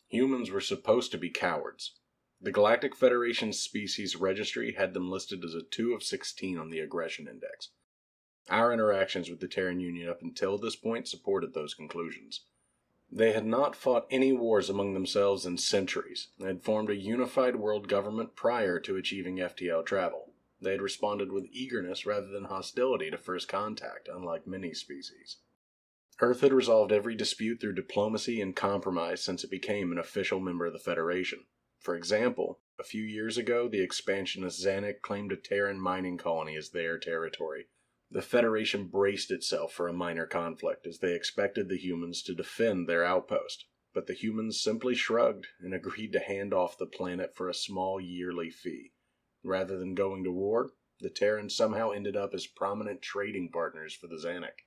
Humans were supposed to be cowards. The Galactic Federation's species registry had them listed as a 2 of 16 on the aggression index. Our interactions with the Terran Union up until this point supported those conclusions. They had not fought any wars among themselves in centuries, and had formed a unified world government prior to achieving FTL travel. They had responded with eagerness rather than hostility to first contact, unlike many species. Earth had resolved every dispute through diplomacy and compromise since it became an official member of the Federation. For example, a few years ago, the expansionist Zanuck claimed a Terran mining colony as their territory. The Federation braced itself for a minor conflict, as they expected the humans to defend their outpost. But the humans simply shrugged and agreed to hand off the planet for a small yearly fee. Rather than going to war, the Terrans somehow ended up as prominent trading partners for the Zanuck.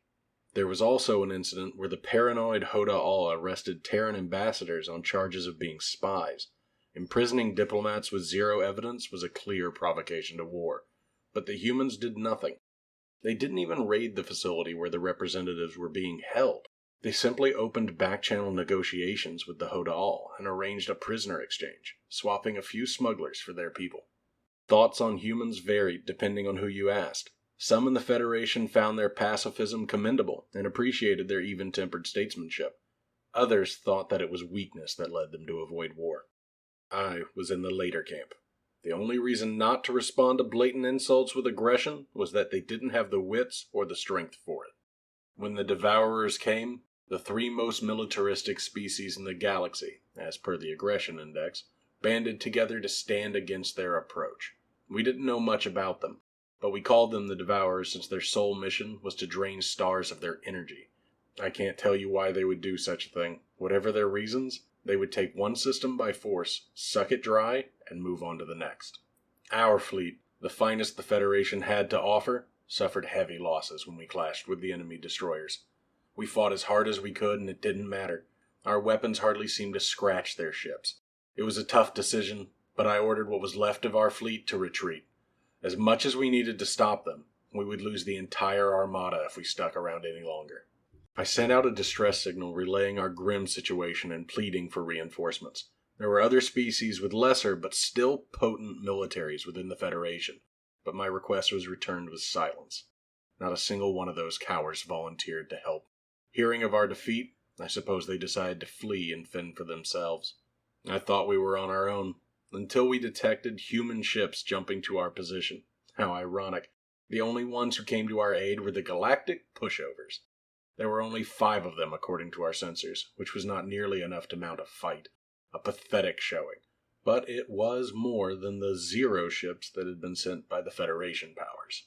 There was also an incident where the paranoid Hoda'al arrested Terran ambassadors on charges of being spies. Imprisoning diplomats with zero evidence was a clear provocation to war. But the humans did nothing. They didn't even raid the facility where the representatives were being held. They simply opened back-channel negotiations with the Hoda'al and arranged a prisoner exchange, swapping a few smugglers for their people. Thoughts on humans varied depending on who you asked. Some in the Federation found their pacifism commendable and appreciated their even-tempered statesmanship. Others thought that it was weakness that led them to avoid war. I was in the later camp. The only reason not to respond to blatant insults with aggression was that they didn't have the wits or the strength for it. When the devourers came, the 3 most militaristic species in the galaxy, as per the aggression index, banded together to stand against their approach. We didn't know much about them, but we called them the devourers since their sole mission was to drain stars of their energy. I can't tell you why they would do such a thing. Whatever their reasons, they would take one system by force, suck it dry, and move on to the next. Our fleet, the finest the Federation had to offer, suffered heavy losses when we clashed with the enemy destroyers. We fought as hard as we could, and it didn't matter. Our weapons hardly seemed to scratch their ships. It was a tough decision, but I ordered what was left of our fleet to retreat. As much as we needed to stop them, we would lose the entire armada if we stuck around any longer. I sent out a distress signal relaying our grim situation and pleading for reinforcements. There were other species with lesser but still potent militaries within the Federation, but my request was returned with silence. Not a single one of those cowards volunteered to help. Hearing of our defeat, I suppose they decided to flee and fend for themselves. I thought we were on our own, until we detected human ships jumping to our position. How ironic. The only ones who came to our aid were the galactic pushovers. There were only 5 of them according to our sensors, which was not nearly enough to mount a fight. A pathetic showing. But it was more than the 0 ships that had been sent by the Federation powers.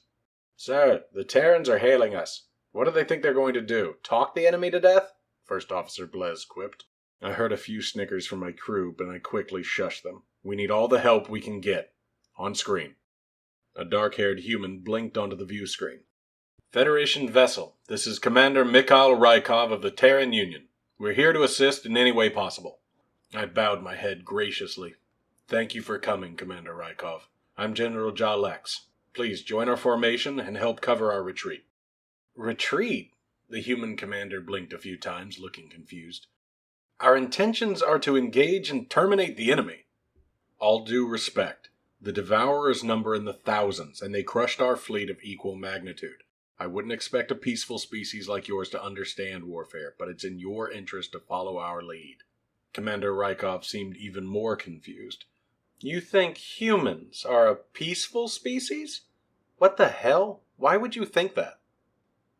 "Sir, the Terrans are hailing us. What do they think they're going to do? Talk the enemy to death?" First Officer Blez quipped. I heard a few snickers from my crew, but I quickly shushed them. "We need all the help we can get. On screen." A dark-haired human blinked onto the view screen. "Federation vessel, this is Commander Mikhail Rykov of the Terran Union. We're here to assist in any way possible." I bowed my head graciously. "Thank you for coming, Commander Rykov. I'm General Jalex. Please join our formation and help cover our retreat." "Retreat?" The human commander blinked a few times, looking confused. "Our intentions are to engage and terminate the enemy." "All due respect. The devourers number in the thousands, and they crushed our fleet of equal magnitude. I wouldn't expect a peaceful species like yours to understand warfare, but it's in your interest to follow our lead." Commander Rykov seemed even more confused. "You think humans are a peaceful species? What the hell? Why would you think that?"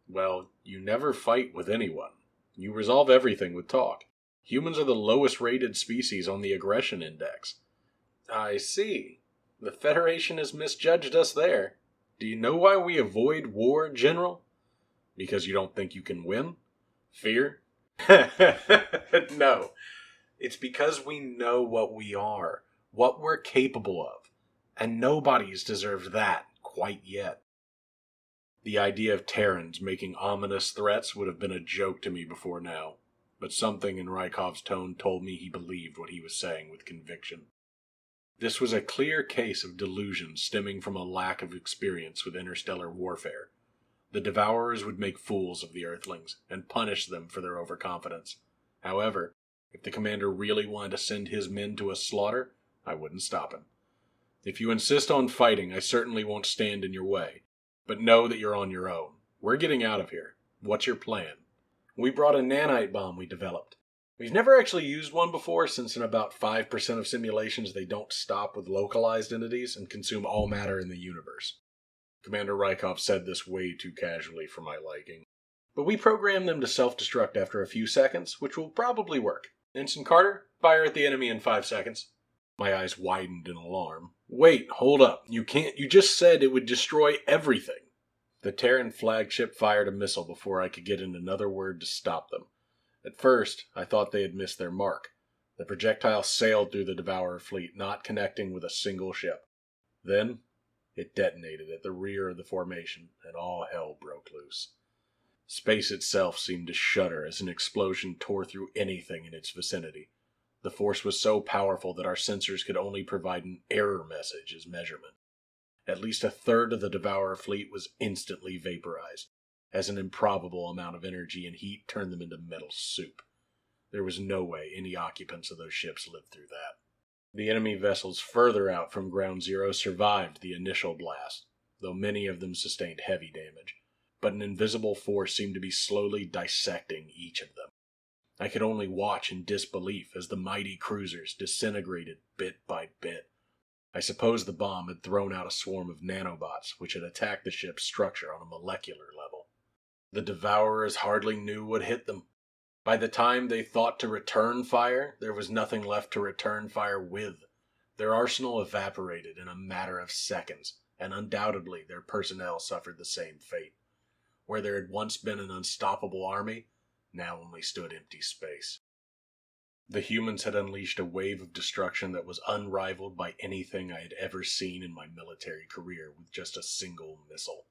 "Well, you never fight with anyone. You resolve everything with talk. Humans are the lowest rated species on the aggression index." "I see. The Federation has misjudged us there. Do you know why we avoid war, General?" "Because you don't think you can win? Fear?" "No. It's because we know what we are, what we're capable of, and nobody's deserved that quite yet." The idea of Terrans making ominous threats would have been a joke to me before now, but something in Rykov's tone told me he believed what he was saying with conviction. This was a clear case of delusion stemming from a lack of experience with interstellar warfare. The Devourers would make fools of the Earthlings and punish them for their overconfidence. However, If the commander really wanted to send his men to a slaughter, I wouldn't stop him. If you insist on fighting, I certainly won't stand in your way. But know that you're on your own. We're getting out of here. What's your plan? We brought a nanite bomb we developed. We've never actually used one before, since in about 5% of simulations they don't stop with localized entities and consume all matter in the universe. Commander Rykov said this way too casually for my liking. But we programmed them to self-destruct after a few seconds, which will probably work. Ensign Carter, fire at the enemy in 5 seconds. My eyes widened in alarm. Wait, hold up. You just said it would destroy everything. The Terran flagship fired a missile before I could get in another word to stop them. At first, I thought they had missed their mark. The projectile sailed through the devourer fleet, not connecting with a single ship. Then, it detonated at the rear of the formation, and all hell broke loose. Space itself seemed to shudder as an explosion tore through anything in its vicinity. The force was so powerful that our sensors could only provide an error message as measurement. At least a third of the devourer fleet was instantly vaporized, as an improbable amount of energy and heat turned them into metal soup. There was no way any occupants of those ships lived through that. The enemy vessels further out from Ground Zero survived the initial blast, though many of them sustained heavy damage. But an invisible force seemed to be slowly dissecting each of them. I could only watch in disbelief as the mighty cruisers disintegrated bit by bit. I suppose the bomb had thrown out a swarm of nanobots which had attacked the ship's structure on a molecular level. The devourers hardly knew what hit them. By the time they thought to return fire, there was nothing left to return fire with. Their arsenal evaporated in a matter of seconds, and undoubtedly their personnel suffered the same fate. Where there had once been an unstoppable army, now only stood empty space. The humans had unleashed a wave of destruction that was unrivaled by anything I had ever seen in my military career with just a single missile.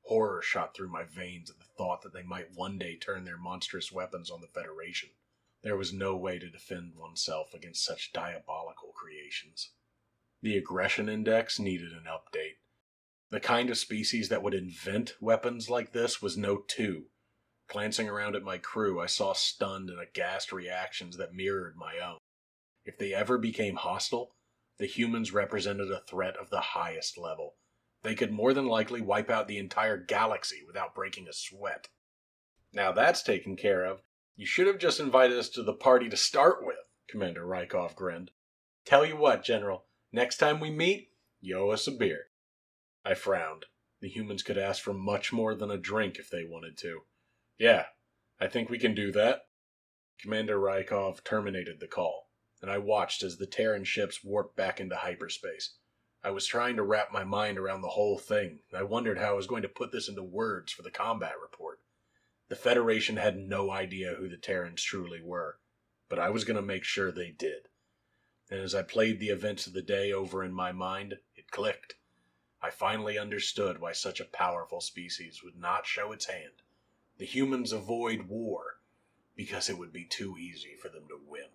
Horror shot through my veins at the thought that they might one day turn their monstrous weapons on the Federation. There was no way to defend oneself against such diabolical creations. The aggression index needed an update. The kind of species that would invent weapons like this was no 2. Glancing around at my crew, I saw stunned and aghast reactions that mirrored my own. If they ever became hostile, the humans represented a threat of the highest level. They could more than likely wipe out the entire galaxy without breaking a sweat. Now that's taken care of. You should have just invited us to the party to start with, Commander Rykov grinned. Tell you what, General, next time we meet, you owe us a beer. I frowned. The humans could ask for much more than a drink if they wanted to. Yeah, I think we can do that. Commander Rykov terminated the call, and I watched as the Terran ships warped back into hyperspace. I was trying to wrap my mind around the whole thing, and I wondered how I was going to put this into words for the combat report. The Federation had no idea who the Terrans truly were, but I was going to make sure they did. And as I played the events of the day over in my mind, it clicked. I finally understood why such a powerful species would not show its hand. The humans avoid war because it would be too easy for them to win.